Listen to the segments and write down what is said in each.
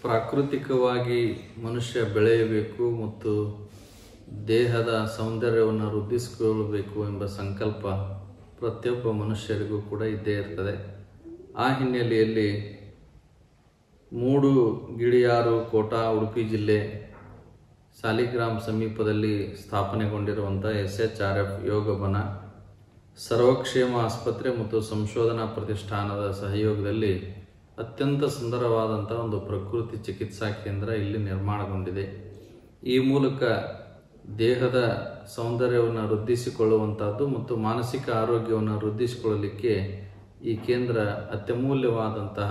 ಪ್ರಾಕೃತಿಕವಾಗಿ ಮನುಷ್ಯ ಬೆಳೆಯಬೇಕು ಮತ್ತು ದೇಹದ ಸೌಂದರ್ಯವನ್ನು ವೃದ್ಧಿಸಿಕೊಳ್ಳಬೇಕು ಎಂಬ ಸಂಕಲ್ಪ ಪ್ರತಿಯೊಬ್ಬ ಮನುಷ್ಯರಿಗೂ ಕೂಡ ಇದ್ದೇ ಇರ್ತದೆ. ಆ ಹಿನ್ನೆಲೆಯಲ್ಲಿ ಮೂಡುಗಿಳಿಯಾರು ಕೋಟಾ ಉಡುಪಿ ಜಿಲ್ಲೆ ಸಾಲಿಗ್ರಾಮ್ ಸಮೀಪದಲ್ಲಿ ಸ್ಥಾಪನೆಗೊಂಡಿರುವಂಥ SHRF ಯೋಗಬನ ಸರ್ವಕ್ಷೇಮ ಆಸ್ಪತ್ರೆ ಮತ್ತು ಸಂಶೋಧನಾ ಪ್ರತಿಷ್ಠಾನದ ಸಹಯೋಗದಲ್ಲಿ ಅತ್ಯಂತ ಸುಂದರವಾದಂಥ ಒಂದು ಪ್ರಕೃತಿ ಚಿಕಿತ್ಸಾ ಕೇಂದ್ರ ಇಲ್ಲಿ ನಿರ್ಮಾಣಗೊಂಡಿದೆ. ಈ ಮೂಲಕ ದೇಹದ ಸೌಂದರ್ಯವನ್ನು ವೃದ್ಧಿಸಿಕೊಳ್ಳುವಂಥದ್ದು ಮತ್ತು ಮಾನಸಿಕ ಆರೋಗ್ಯವನ್ನು ವೃದ್ಧಿಸಿಕೊಳ್ಳಲಿಕ್ಕೆ ಈ ಕೇಂದ್ರ ಅತ್ಯಮೂಲ್ಯವಾದಂತಹ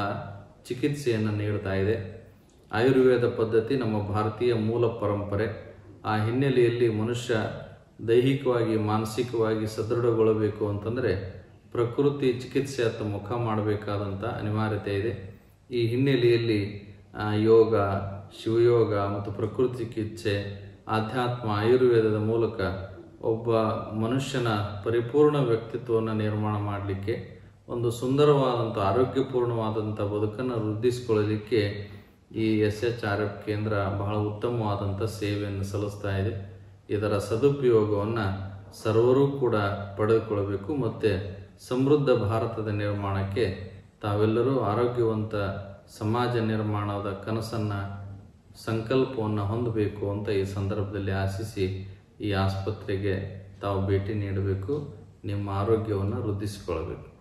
ಚಿಕಿತ್ಸೆಯನ್ನು ನೀಡ್ತಾ ಇದೆ. ಆಯುರ್ವೇದ ಪದ್ಧತಿ ನಮ್ಮ ಭಾರತೀಯ ಮೂಲ ಪರಂಪರೆ. ಆ ಹಿನ್ನೆಲೆಯಲ್ಲಿ ಮನುಷ್ಯ ದೈಹಿಕವಾಗಿ ಮಾನಸಿಕವಾಗಿ ಸದೃಢಗೊಳ್ಳಬೇಕು ಅಂತಂದರೆ ಪ್ರಕೃತಿ ಚಿಕಿತ್ಸೆಯತ್ತ ಮುಖ ಮಾಡಬೇಕಾದಂಥ ಅನಿವಾರ್ಯತೆ ಇದೆ. ಈ ಹಿನ್ನೆಲೆಯಲ್ಲಿ ಯೋಗ, ಶಿವಯೋಗ ಮತ್ತು ಪ್ರಕೃತಿ ಚಿಕಿತ್ಸೆ, ಆಧ್ಯಾತ್ಮ, ಆಯುರ್ವೇದದ ಮೂಲಕ ಒಬ್ಬ ಮನುಷ್ಯನ ಪರಿಪೂರ್ಣ ವ್ಯಕ್ತಿತ್ವವನ್ನು ನಿರ್ಮಾಣ ಮಾಡಲಿಕ್ಕೆ, ಒಂದು ಸುಂದರವಾದಂಥ ಆರೋಗ್ಯಪೂರ್ಣವಾದಂಥ ಬದುಕನ್ನು ವೃದ್ಧಿಸಿಕೊಳ್ಳಲಿಕ್ಕೆ ಈ SHRF ಕೇಂದ್ರ ಬಹಳ ಉತ್ತಮವಾದಂಥ ಸೇವೆಯನ್ನು ಸಲ್ಲಿಸ್ತಾ ಇದೆ. ಇದರ ಸದುಪಯೋಗವನ್ನು ಸರ್ವರೂ ಕೂಡ ಪಡೆದುಕೊಳ್ಳಬೇಕು ಮತ್ತು ಸಮೃದ್ಧ ಭಾರತದ ನಿರ್ಮಾಣಕ್ಕೆ ತಾವೆಲ್ಲರೂ ಆರೋಗ್ಯವಂತ ಸಮಾಜ ನಿರ್ಮಾಣದ ಕನಸನ್ನು ಸಂಕಲ್ಪವನ್ನು ಹೊಂದಬೇಕು ಅಂತ ಈ ಸಂದರ್ಭದಲ್ಲಿ ಆಶಿಸಿ ಈ ಆಸ್ಪತ್ರೆಗೆ ತಾವು ಭೇಟಿ ನೀಡಬೇಕು. ನಿಮ್ಮ ಆರೋಗ್ಯವನ್ನು ವೃದ್ಧಿಸಿಕೊಳ್ಳಬೇಕು.